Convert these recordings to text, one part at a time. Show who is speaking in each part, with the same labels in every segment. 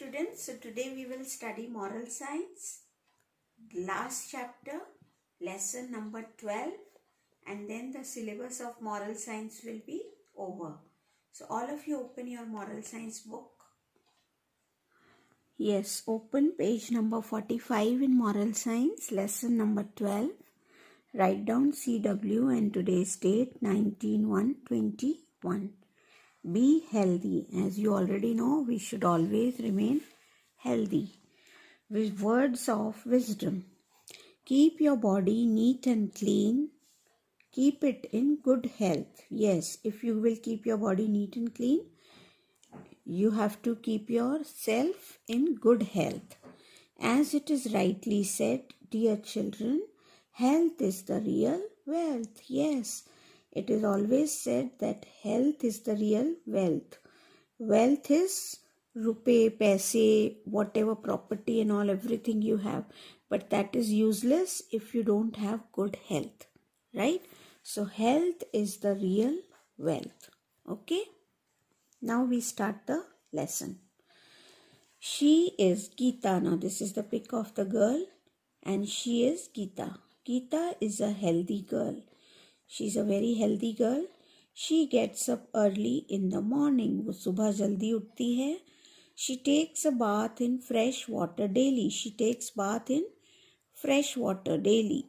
Speaker 1: students, so today we will study moral science, last chapter, lesson number 12, and then the syllabus of moral science will be over. So all of you open your moral science book. Yes, open page number 45 in moral science, lesson number 12. Write down CW and today's date 19/1/21. Be healthy. As you already know, we should always remain healthy. With words of wisdom. Keep your body neat and clean. Keep it in good health. Yes, if you will keep your body neat and clean, you have to keep yourself in good health. As it is rightly said, dear children, health is the real wealth. Yes, it is always said that health is the real wealth. Wealth is rupee, paise, whatever property and all, everything you have. But that is useless if you don't have good health. Right? So health is the real wealth. Okay? Now we start the lesson. She is Geeta. Now this is the pic of the girl and she is Geeta. Geeta is a healthy girl. She's a very healthy girl. She gets up early in the morning. वो सुबह जल्दी उठती है. She takes a bath in fresh water daily. She takes bath in fresh water daily.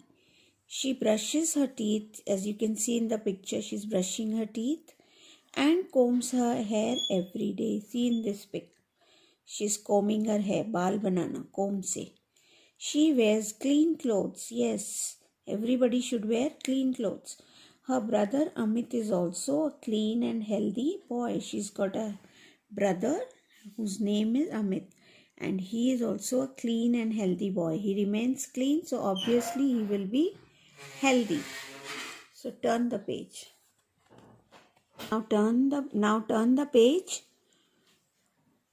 Speaker 1: She brushes her teeth. As you can see in the picture, she's brushing her teeth and combs her hair every day. See in this pic. She's combing her hair. बाल बनाना comb से. She wears clean clothes. Yes, everybody should wear clean clothes. Her brother Amit is also a clean and healthy boy. She's got a brother whose name is Amit and he is also a clean and healthy boy. He remains clean, so obviously he will be healthy. So turn the page. Now turn the page.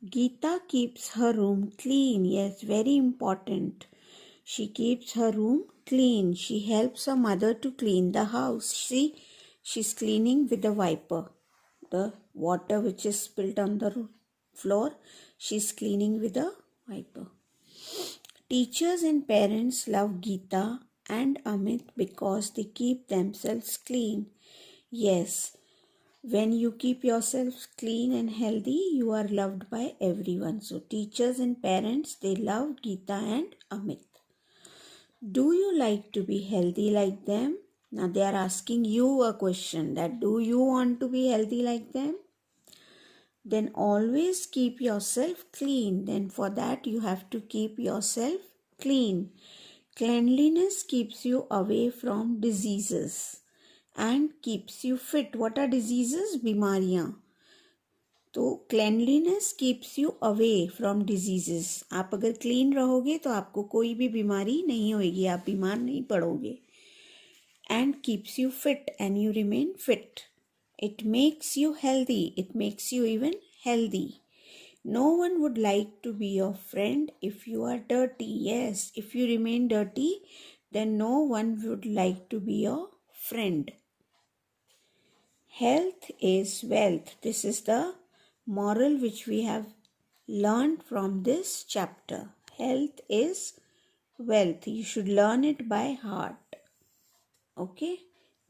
Speaker 1: Geeta keeps her room clean. Yes, very important. She keeps her room clean. She helps her mother to clean the house. See, she's cleaning with the wiper. The water which is spilled on the floor, she's cleaning with a wiper. Teachers and parents love Geeta and Amit because they keep themselves clean. Yes, when you keep yourself clean and healthy, you are loved by everyone. So teachers and parents, they love Geeta and Amit. Do you like to be healthy like them? Now they are asking you a question that do you want to be healthy like them? Then always keep yourself clean. Then for that you have to keep yourself clean. Cleanliness keeps you away from diseases and keeps you fit. What are diseases? बीमारियाँ. तो cleanliness keeps you away from diseases. आप अगर clean रहोगे तो आपको कोई भी बीमारी नहीं होगी, आप बीमार नहीं पड़ोगे. And keeps you fit and you remain fit. It makes you healthy. It makes you even healthy. No one would like to be your friend if you are dirty. Yes, if you remain dirty, then no one would like to be your friend. Health is wealth. This is the moral which we have learned from this chapter. Health is wealth. You should learn it by heart. Okay.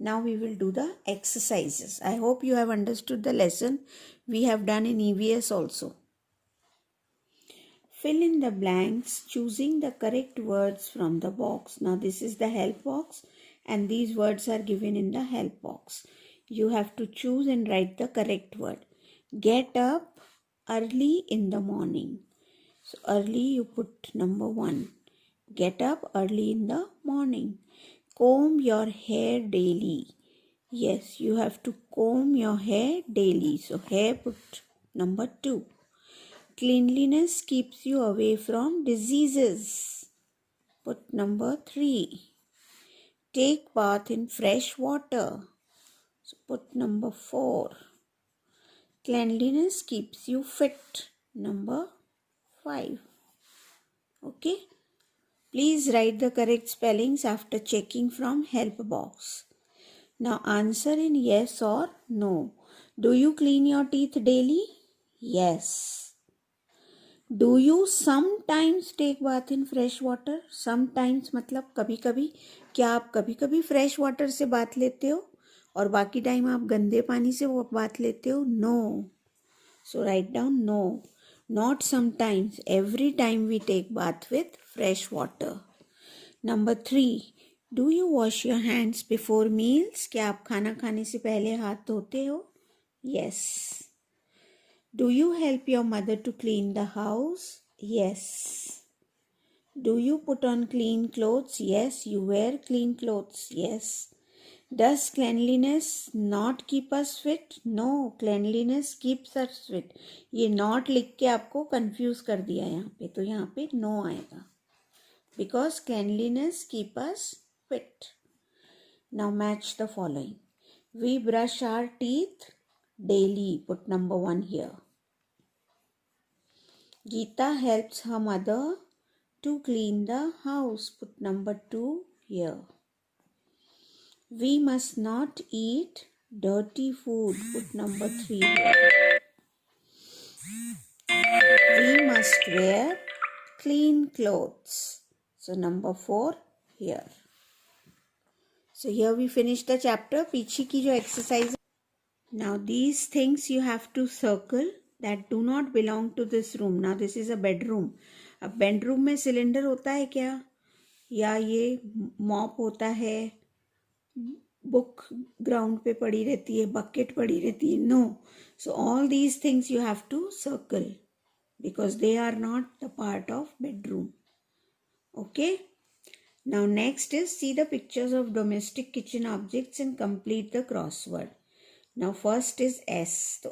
Speaker 1: Now we will do the exercises. I hope you have understood the lesson we have done in EVS also. Fill in the blanks choosing the correct words from the box. Now this is the help box and these words are given in the help box. You have to choose and write the correct word. Get up early in the morning. So early you put number 1. Get up early in the morning. Comb your hair daily. Yes, you have to comb your hair daily. So hair put number 2. Cleanliness keeps you away from diseases. Put number 3. Take bath in fresh water. So put number 4. Cleanliness keeps you fit. Number 5. Okay. Please write the correct spellings after checking from help box. Now answer in yes or no. Do you clean your teeth daily? Yes. Do you sometimes take bath in fresh water? Sometimes मतलब कभी कभी. क्या आप कभी कभी fresh water से bath लेते हो और बाकी टाइम आप गंदे पानी से वो बाथ लेते हो? No. So write down no. Not sometimes, every time we take bath with fresh water. Number 3, do you wash your hands before meals? क्या आप खाना खाने से पहले हाथ धोते हो? Yes. Do you help your mother to clean the house? Yes. Do you put on clean clothes? Yes. You wear clean clothes? Yes. Does cleanliness not keep us fit? No. Cleanliness keeps us fit. ये not लिख के आपको confuse कर दिया यहाँ पे, तो यहाँ पे no आएगा. Because cleanliness keep us fit. Now match the following. We brush our teeth daily. Put number 1 here. Geeta helps her mother to clean the house. Put number 2 here. We must not eat dirty food. Put number 3 here. We must wear clean clothes. So number 4 here. So here we finish the chapter. पीछे की जो exercise. Now these things you have to circle that do not belong to this room. Now this is a bedroom. अब bedroom में cylinder होता है क्या, या ये मॉप होता है, बुक ग्राउंड पे पड़ी रहती है, बकेट पड़ी रहती है? No. So all these things you have to circle because they are not the part of bedroom. Okay. Now next is see the pictures of domestic kitchen objects and complete the crossword. Now first is S. तो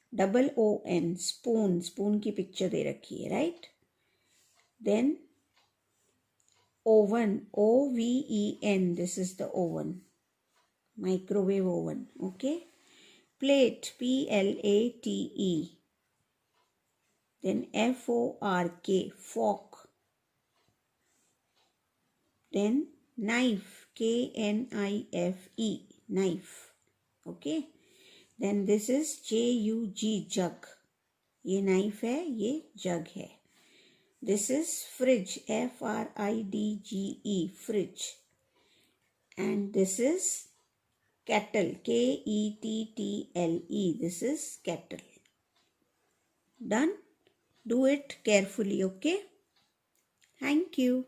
Speaker 1: SPOON, spoon. Spoon की picture दे रखी है, right. Then oven, OVEN, this is the oven, microwave oven. Okay. Plate, PLATE. Then FORK, fork. Then knife, KNIFE, knife. Okay. Then this is JUG, jug. ये knife है, ये jug है. This is fridge, FRIDGE, fridge. And this is kettle, KETTLE, this is kettle. Done? Do it carefully, okay? Thank you.